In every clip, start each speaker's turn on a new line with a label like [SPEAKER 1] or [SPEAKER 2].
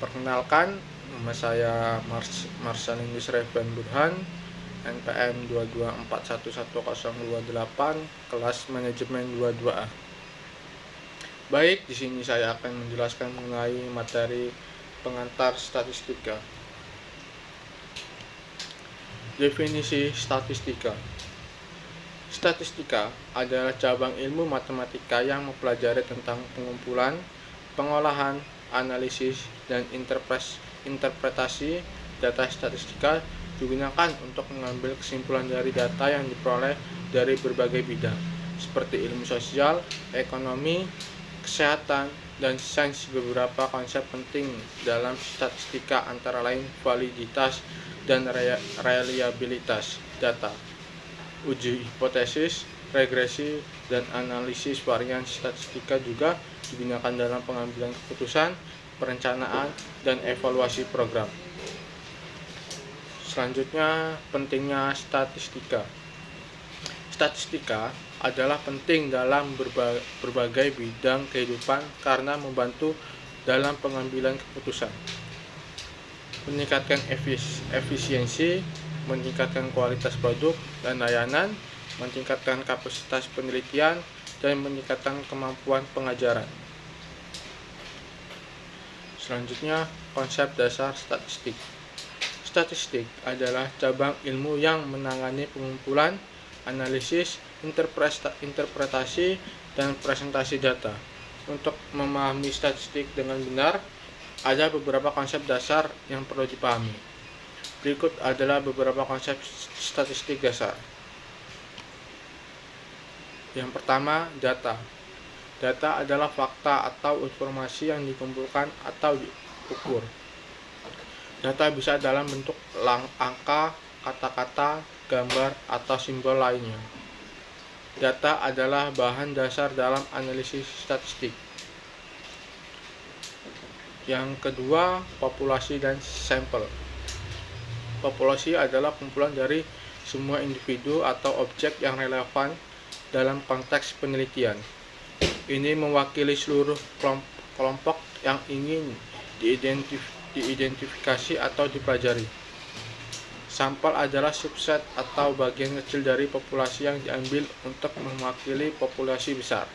[SPEAKER 1] Perkenalkan, nama saya Marsanindus Revan Burhan, NPM 224111028, kelas manajemen 22A. Baik, di sini saya akan menjelaskan mengenai materi pengantar statistika. Definisi statistika. Statistika adalah cabang ilmu matematika yang mempelajari tentang pengumpulan, pengolahan, analisis, dan interpretasi data. Statistika digunakan untuk mengambil kesimpulan dari data yang diperoleh dari berbagai bidang, seperti ilmu sosial, ekonomi, kesehatan, dan sains. Beberapa konsep penting dalam statistika antara lain validitas dan reliabilitas data, uji hipotesis, regresi, dan analisis varian. Statistika juga digunakan dalam pengambilan keputusan, perencanaan, dan evaluasi program. Selanjutnya, pentingnya statistika. Statistika adalah penting dalam berbagai bidang kehidupan karena membantu dalam pengambilan keputusan, meningkatkan efisiensi, meningkatkan kualitas produk dan layanan, meningkatkan kapasitas penelitian, dan meningkatkan kemampuan pengajaran. Selanjutnya, konsep dasar statistik. Statistik adalah cabang ilmu yang menangani pengumpulan, analisis, interpretasi, dan presentasi data. Untuk memahami statistik dengan benar, ada beberapa konsep dasar yang perlu dipahami. Berikut adalah beberapa konsep statistik dasar. Yang pertama, data. Data adalah fakta atau informasi yang dikumpulkan atau diukur. Data bisa dalam bentuk angka, kata-kata, gambar, atau simbol lainnya. Data adalah bahan dasar dalam analisis statistik. Yang kedua, populasi dan sampel. Populasi adalah kumpulan dari semua individu atau objek yang relevan dalam konteks penelitian. Ini mewakili seluruh kelompok yang ingin diidentifikasi atau dipelajari. Sampel adalah subset atau bagian kecil dari populasi yang diambil untuk mewakili populasi besar.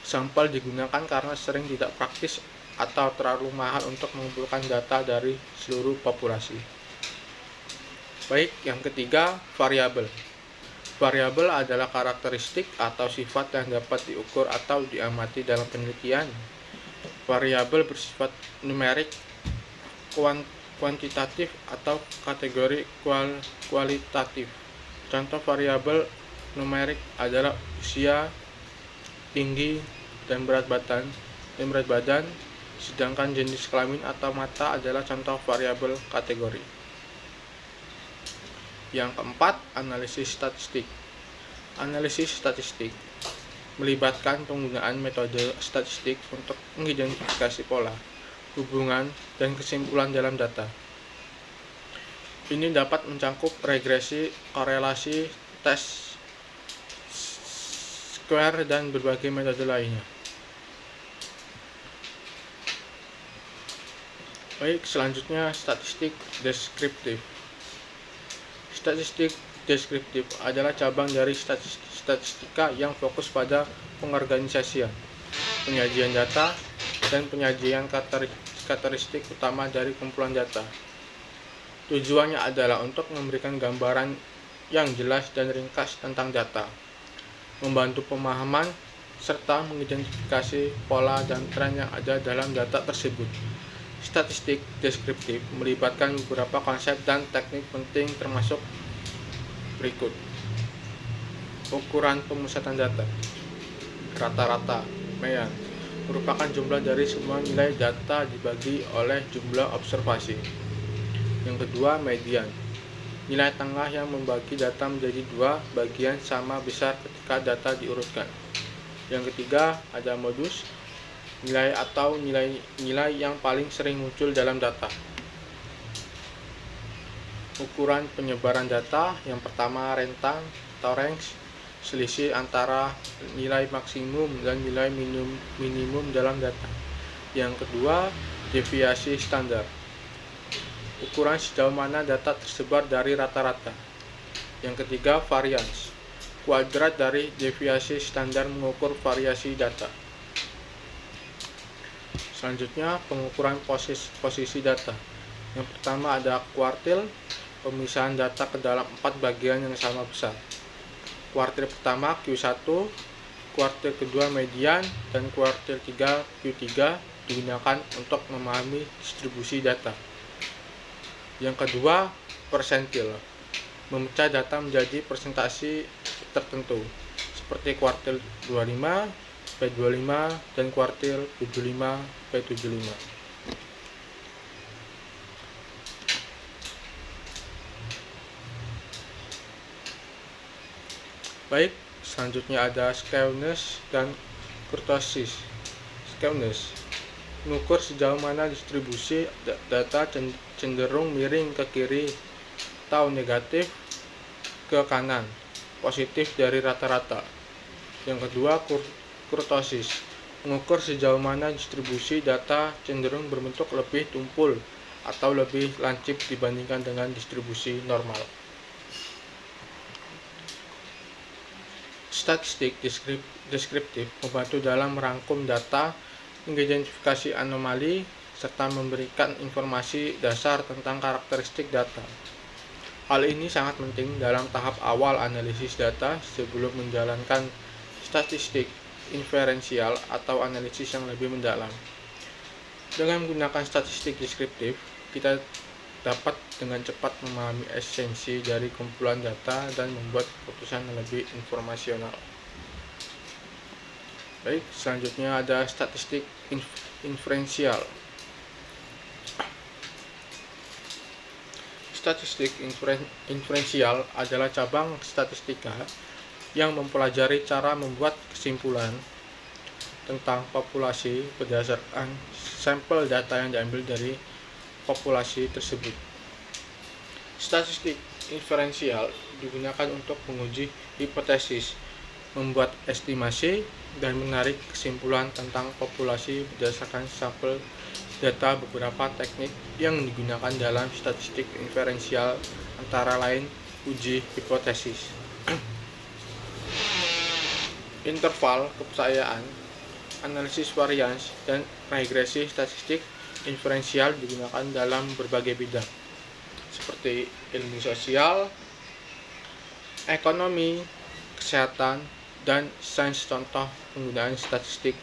[SPEAKER 1] Sampel digunakan karena sering tidak praktis atau terlalu mahal untuk mengumpulkan data dari seluruh populasi. Baik, yang ketiga, variabel. Variabel adalah karakteristik atau sifat yang dapat diukur atau diamati dalam penelitian. Variabel bersifat numerik, kuantitatif, atau kategori kualitatif. Contoh variabel numerik adalah usia, tinggi, dan berat badan, sedangkan jenis kelamin atau mata adalah contoh variabel kategori. Yang keempat, analisis statistik. Analisis statistik melibatkan penggunaan metode statistik untuk mengidentifikasi pola, hubungan, dan kesimpulan dalam data. Ini dapat mencakup regresi, korelasi, tes square, dan berbagai metode lainnya. Baik, selanjutnya statistik deskriptif. Statistik deskriptif adalah cabang dari statistika yang fokus pada pengorganisasian, penyajian data, dan penyajian karakteristik utama dari kumpulan data. Tujuannya adalah untuk memberikan gambaran yang jelas dan ringkas tentang data, membantu pemahaman, serta mengidentifikasi pola dan tren yang ada dalam data tersebut. Statistik deskriptif melibatkan beberapa konsep dan teknik penting termasuk berikut. Ukuran pemusatan data. Rata-rata, mean, merupakan jumlah dari semua nilai data dibagi oleh jumlah observasi. Yang kedua, median. Nilai tengah yang membagi data menjadi dua bagian sama besar ketika data diurutkan. Yang ketiga, ada modus. Nilai atau nilai yang paling sering muncul dalam data. Ukuran penyebaran data. Yang pertama, rentang atau range. selisih antara nilai maksimum dan nilai minimum dalam data. Yang kedua, deviasi standar. Ukuran sejauh mana data tersebar dari rata-rata. Yang ketiga, variance. Kuadrat dari deviasi standar mengukur variasi data. Selanjutnya, pengukuran posisi data. Yang pertama ada kuartil, pemisahan data ke dalam 4 bagian yang sama besar. Kuartil pertama Q1, kuartil kedua median, dan kuartil 3 Q3 digunakan untuk memahami distribusi data. Yang kedua, persentil, memecah data menjadi persentase tertentu, seperti kuartil 25, P25, dan kuartil 75, P75. Baik, selanjutnya ada skewness dan kurtosis. Skewness mengukur sejauh mana distribusi data cenderung miring ke kiri atau negatif ke kanan, positif dari rata-rata. Yang kedua, kurtosis mengukur sejauh mana distribusi data cenderung berbentuk lebih tumpul atau lebih lancip dibandingkan dengan distribusi normal. Statistik deskriptif membantu dalam merangkum data, mengidentifikasi anomali, serta memberikan informasi dasar tentang karakteristik data. Hal ini sangat penting dalam tahap awal analisis data sebelum menjalankan statistik inferensial atau analisis yang lebih mendalam. Dengan menggunakan statistik deskriptif, kita dapat dengan cepat memahami esensi dari kumpulan data dan membuat keputusan yang lebih informasional. Baik, selanjutnya ada statistik inferensial. Statistik inferensial adalah cabang statistika yang mempelajari cara membuat kesimpulan tentang populasi berdasarkan sampel data yang diambil dari populasi tersebut. Statistik inferensial digunakan untuk menguji hipotesis, membuat estimasi, dan menarik kesimpulan tentang populasi berdasarkan sampel data. Beberapa teknik yang digunakan dalam statistik inferensial antara lain uji hipotesis, interval kepercayaan, analisis varians, dan regresi. Statistik inferensial digunakan dalam berbagai bidang seperti ilmu sosial, ekonomi, kesehatan, dan sains. Contoh penggunaan statistik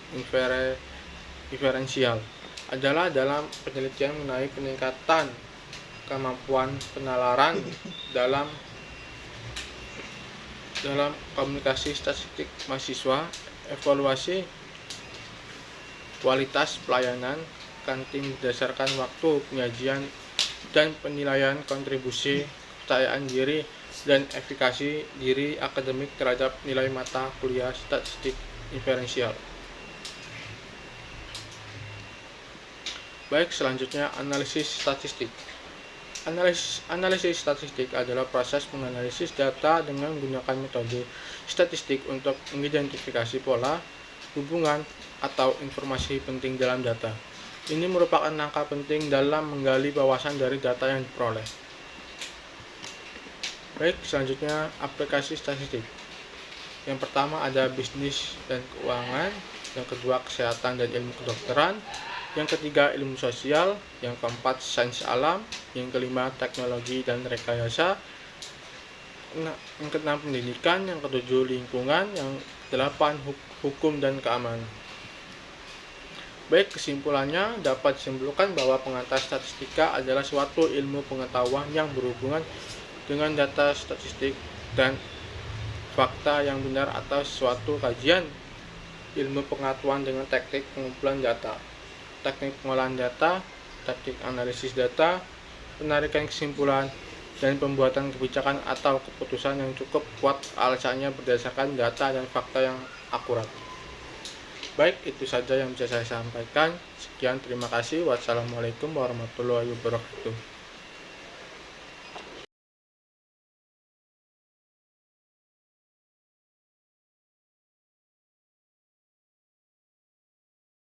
[SPEAKER 1] inferensial adalah dalam penelitian mengenai peningkatan kemampuan penalaran dalam komunikasi statistik mahasiswa, evaluasi kualitas pelayanan kantin berdasarkan waktu penyajian, dan penilaian kontribusi kepercayaan diri dan efikasi diri akademik terhadap nilai mata kuliah statistik inferensial. Baik, selanjutnya analisis statistik. Analisis statistik adalah proses menganalisis data dengan menggunakan metode statistik untuk mengidentifikasi pola, hubungan, atau informasi penting dalam data. Ini merupakan langkah penting dalam menggali wawasan dari data yang diperoleh. Baik, selanjutnya aplikasi statistik. Yang pertama ada bisnis dan keuangan, yang kedua kesehatan dan ilmu kedokteran, yang ketiga ilmu sosial, yang keempat sains alam, yang kelima teknologi dan rekayasa, yang keenam pendidikan, yang ketujuh lingkungan, yang kedelapan hukum dan keamanan. Baik, kesimpulannya dapat disimpulkan bahwa pengantar statistika adalah suatu ilmu pengetahuan yang berhubungan dengan data statistik dan fakta yang benar atau suatu kajian ilmu pengetahuan dengan teknik pengumpulan data, teknik pengolahan data, teknik analisis data, penarikan kesimpulan, dan pembuatan kebijakan atau keputusan yang cukup kuat alasannya berdasarkan data dan fakta yang akurat. Baik, itu saja yang bisa saya sampaikan. Sekian, terima kasih. Wassalamualaikum warahmatullahi wabarakatuh.